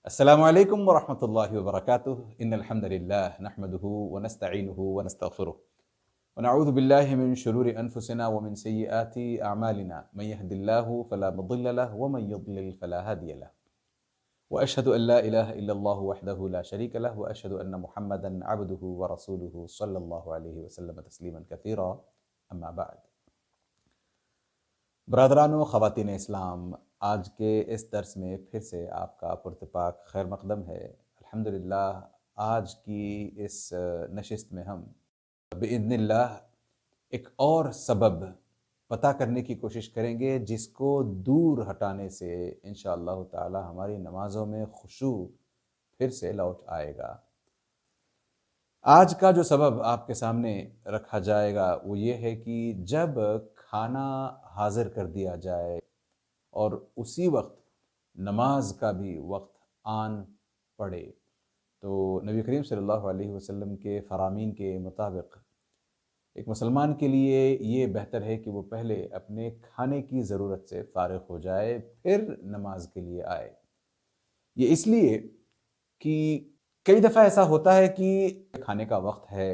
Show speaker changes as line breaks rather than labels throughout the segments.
السلام عليكم ورحمة الله وبركاته إن الحمد لله نحمده ونستعينه ونستغفره ونعوذ بالله من شرور أنفسنا ومن سيئات أعمالنا من يهد الله فلا مضل له ومن يضلل فلا هادي له وأشهد أن لا إله إلا الله وحده لا شريك له وأشهد أن محمدا عبده ورسوله صلى الله عليه وسلم تسليما كثيرا أما بعد برادران و خواتین اسلام، آج کے اس درس میں پھر سے آپ کا پرتپاک خیر مقدم ہے۔ الحمدللہ آج کی اس نشست میں ہم بإذن اللہ ایک اور سبب پتہ کرنے کی کوشش کریں گے جس کو دور ہٹانے سے انشاءاللہ تعالی ہماری نمازوں میں خشوع پھر سے لوٹ آئے گا۔ آج کا جو سبب آپ کے سامنے رکھا جائے گا وہ یہ ہے کہ جب کھانا حاضر کر دیا جائے اور اسی وقت نماز کا بھی وقت آن پڑے تو نبی کریم صلی اللہ علیہ وسلم کے فرامین کے مطابق ایک مسلمان کے لیے یہ بہتر ہے کہ وہ پہلے اپنے کھانے کی ضرورت سے فارغ ہو جائے پھر نماز کے لیے آئے۔ یہ اس لیے کہ کئی دفعہ ایسا ہوتا ہے کہ کھانے کا وقت ہے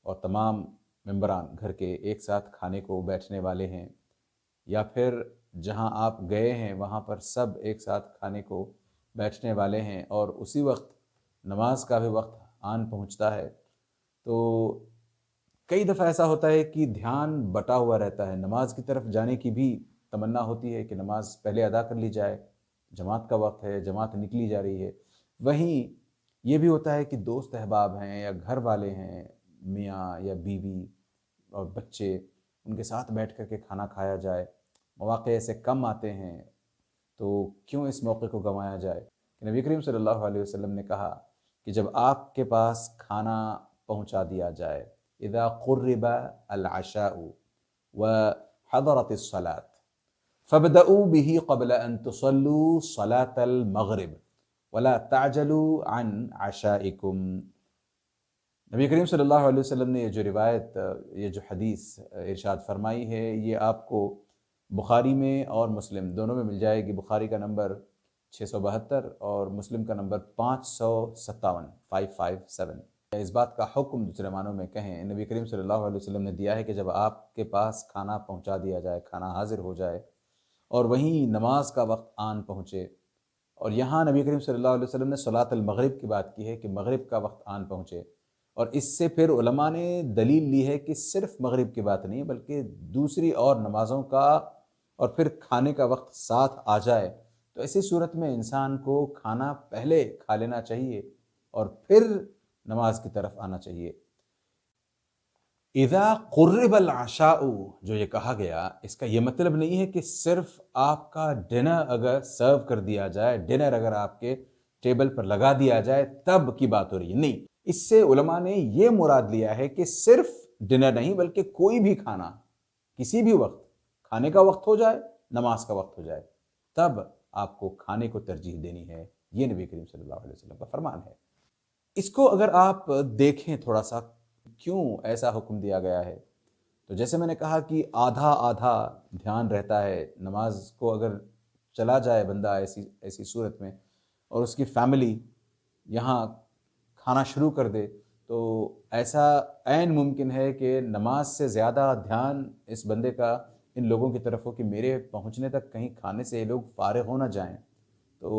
اور تمام ممبران گھر کے ایک ساتھ کھانے کو بیٹھنے والے ہیں، یا پھر جہاں آپ گئے ہیں وہاں پر سب ایک ساتھ کھانے کو بیٹھنے والے ہیں اور اسی وقت نماز کا بھی وقت آن پہنچتا ہے، تو کئی دفعہ ایسا ہوتا ہے کہ دھیان بٹا ہوا رہتا ہے، نماز کی طرف جانے کی بھی تمنا ہوتی ہے کہ نماز پہلے ادا کر لی جائے، جماعت کا وقت ہے، جماعت نکلی جا رہی ہے۔ وہیں یہ بھی ہوتا ہے کہ دوست احباب ہیں یا گھر والے ہیں، میاں یا بیوی اور بچے، ان کے ساتھ بیٹھ کر کے کھانا کھایا جائے۔ مواقع ایسے کم آتے ہیں تو کیوں اس موقع کو گنوایا جائے؟ نبی کریم صلی اللہ علیہ وسلم نے کہا کہ جب آپ کے پاس کھانا پہنچا دیا جائے، اذا قرب العشاء وحضرت الصلاة فابدؤوا به قبل ان تصلوا صلاة المغرب ولا تعجلوا عن عشائكم۔ نبی کریم صلی اللہ علیہ وسلم نے یہ جو روایت، یہ جو حدیث ارشاد فرمائی ہے، یہ آپ کو بخاری میں اور مسلم دونوں میں مل جائے گی۔ بخاری کا نمبر 672 اور مسلم کا نمبر 557 557۔ اس بات کا حکم دوسرے معنوں میں کہیں نبی کریم صلی اللہ علیہ وسلم نے دیا ہے کہ جب آپ کے پاس کھانا پہنچا دیا جائے، کھانا حاضر ہو جائے اور وہیں نماز کا وقت آن پہنچے، اور یہاں نبی کریم صلی اللہ علیہ وسلم نے صلاۃ المغرب کی بات کی ہے کہ مغرب کا وقت آن پہنچے، اور اس سے پھر علماء نے دلیل لی ہے کہ صرف مغرب کی بات نہیں بلکہ دوسری اور نمازوں کا اور پھر کھانے کا وقت ساتھ آ جائے، تو ایسی صورت میں انسان کو کھانا پہلے کھا لینا چاہیے اور پھر نماز کی طرف آنا چاہیے۔ اذا قرب العشاء جو یہ کہا گیا، اس کا یہ مطلب نہیں ہے کہ صرف آپ کا ڈنر اگر سرو کر دیا جائے، ڈنر اگر آپ کے ٹیبل پر لگا دیا جائے تب کی بات ہو رہی ہے، نہیں۔ اس سے علماء نے یہ مراد لیا ہے کہ صرف ڈنر نہیں بلکہ کوئی بھی کھانا کسی بھی وقت، کھانے کا وقت ہو جائے، نماز کا وقت ہو جائے، تب آپ کو کھانے کو ترجیح دینی ہے۔ یہ نبی کریم صلی اللہ علیہ وسلم کا فرمان ہے۔ اس کو اگر آپ دیکھیں تھوڑا سا کیوں ایسا حکم دیا گیا ہے، تو جیسے میں نے کہا کہ آدھا آدھا دھیان رہتا ہے، نماز کو اگر چلا جائے بندہ ایسی صورت میں اور اس کی فیملی یہاں کھانا شروع کر دے، تو ایسا عین ممکن ہے کہ نماز سے زیادہ دھیان اس بندے کا ان لوگوں کی طرف ہو کہ میرے پہنچنے تک کہیں کھانے سے یہ لوگ فارغ ہو نہ جائیں۔ تو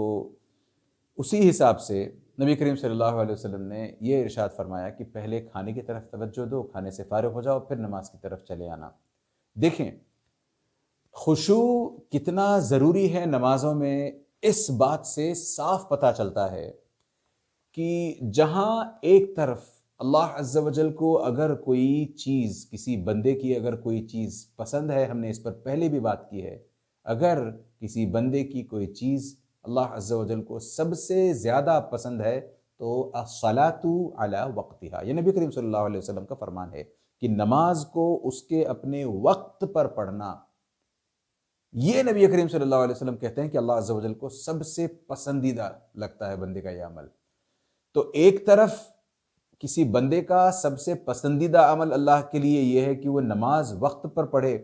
اسی حساب سے نبی کریم صلی اللہ علیہ وسلم نے یہ ارشاد فرمایا کہ پہلے کھانے کی طرف توجہ دو، کھانے سے فارغ ہو جاؤ، پھر نماز کی طرف چلے آنا۔ دیکھیں خشوع کتنا ضروری ہے نمازوں میں، اس بات سے صاف پتہ چلتا ہے کہ جہاں ایک طرف اللہ عز و جل کو اگر کوئی چیز، کسی بندے کی اگر کوئی چیز پسند ہے، ہم نے اس پر پہلے بھی بات کی ہے، اگر کسی بندے کی کوئی چیز اللہ عز و جل کو سب سے زیادہ پسند ہے تو الصلاۃ علی وقتہا، یہ نبی کریم صلی اللہ علیہ وسلم کا فرمان ہے کہ نماز کو اس کے اپنے وقت پر پڑھنا، یہ نبی کریم صلی اللہ علیہ وسلم کہتے ہیں کہ اللہ عز و جل کو سب سے پسندیدہ لگتا ہے بندے کا یہ عمل۔ تو ایک طرف کسی بندے کا سب سے پسندیدہ عمل اللہ کے لیے یہ ہے کہ وہ نماز وقت پر پڑھے،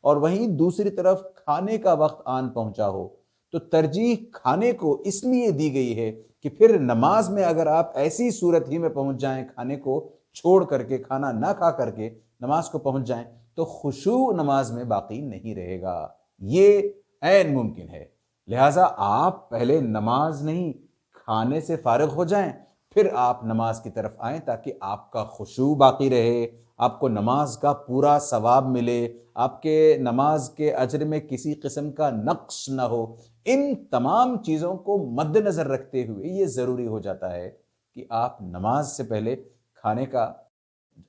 اور وہیں دوسری طرف کھانے کا وقت آن پہنچا ہو، تو ترجیح کھانے کو اس لیے دی گئی ہے کہ پھر نماز میں اگر آپ ایسی صورت ہی میں پہنچ جائیں، کھانے کو چھوڑ کر کے، کھانا نہ کھا کر کے نماز کو پہنچ جائیں، تو خشوع نماز میں باقی نہیں رہے گا، یہ عین ممکن ہے۔ لہٰذا آپ پہلے نماز نہیں، کھانے سے فارغ ہو جائیں، پھر آپ نماز کی طرف آئیں تاکہ آپ کا خشوع باقی رہے، آپ کو نماز کا پورا ثواب ملے، آپ کے نماز کے اجر میں کسی قسم کا نقص نہ ہو۔ ان تمام چیزوں کو مد نظر رکھتے ہوئے یہ ضروری ہو جاتا ہے کہ آپ نماز سے پہلے کھانے کا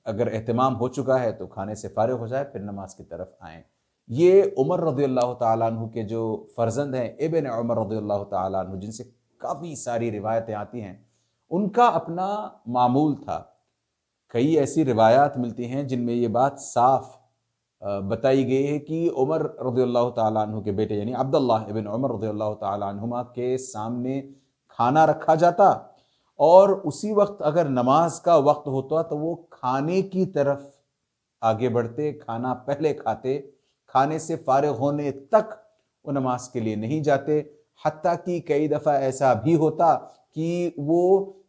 اگر اہتمام ہو چکا ہے تو کھانے سے فارغ ہو جائے، پھر نماز کی طرف آئیں۔ یہ عمر رضی اللہ تعالیٰ عنہ کے جو فرزند ہیں، ابن عمر رضی اللہ تعالیٰ عنہ، جن سے کافی ساری روایتیں آتی ہیں، ان کا اپنا معمول تھا۔ کئی ایسی روایات ملتی ہیں جن میں یہ بات صاف بتائی گئی ہے کہ عمر رضی اللہ تعالیٰ عنہ کے بیٹے یعنی عبداللہ ابن عمر رضی اللہ تعالیٰ عنہما کے سامنے کھانا رکھا جاتا، اور اسی وقت اگر نماز کا وقت ہوتا تو وہ کھانے کی طرف آگے بڑھتے، کھانا پہلے کھاتے، کھانے سے فارغ ہونے تک وہ نماز کے لیے نہیں جاتے، حتیٰ کہ کئی دفعہ ایسا بھی ہوتا کہ وہ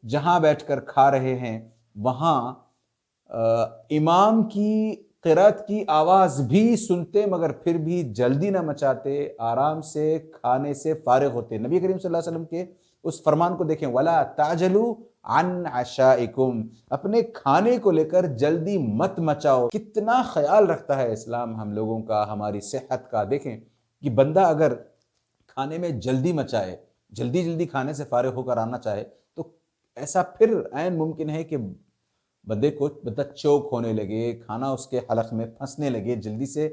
جہاں بیٹھ کر کھا رہے ہیں وہاں امام کی قرأت کی آواز بھی سنتے، مگر پھر بھی جلدی نہ مچاتے، آرام سے کھانے سے فارغ ہوتے۔ نبی کریم صلی اللہ علیہ وسلم کے اس فرمان کو دیکھیں، وَلَا تَعْجَلُوا عَنْ عَشَائِكُمْ، اپنے کھانے کو لے کر جلدی مت مچاؤ۔ کتنا خیال رکھتا ہے اسلام ہم لوگوں کا، ہماری صحت کا۔ دیکھیں کہ بندہ اگر کھانے میں جلدی مچائے، جلدی جلدی کھانے سے فارغ ہو کر آنا چاہے، تو ایسا پھر عین ممکن ہے کہ بندہ چوک ہونے لگے، کھانا اس کے حلق میں پھنسنے لگے جلدی سے،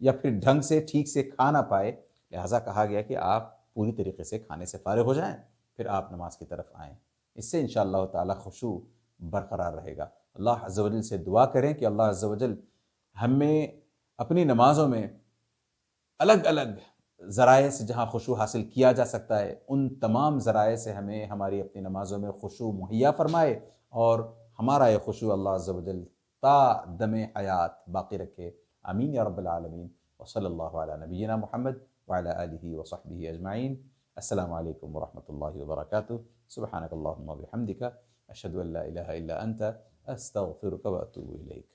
یا پھر ڈھنگ سے ٹھیک سے کھا نہ پائے۔ لہٰذا کہا گیا کہ آپ پوری طریقے سے کھانے سے فارغ ہو جائیں، پھر آپ نماز کی طرف آئیں۔ اس سے انشاءاللہ تعالی خشوع برقرار رہے گا۔ اللہ عز و جل سے دعا کریں کہ اللہ عز و جل ہمیں اپنی نمازوں میں الگ الگ ذرائع سے جہاں خشوع حاصل کیا جا سکتا ہے، ان تمام ذرائع سے ہمیں ہماری اپنی نمازوں میں خشوع مہیا فرمائے، اور ہمارا یہ خشوع اللہ عز و جل تا دم حیات باقی رکھے۔ آمین یا رب العالمین۔ وصلی اللہ علی نبینا محمد وعلی آلہ وصحبہ اجمعین۔ السلام علیکم ورحمۃ اللہ وبرکاتہ۔ سبحانک اللہم وبحمدک، اشہد ان لا الہ الا انت، استغفرک واتوب الیک۔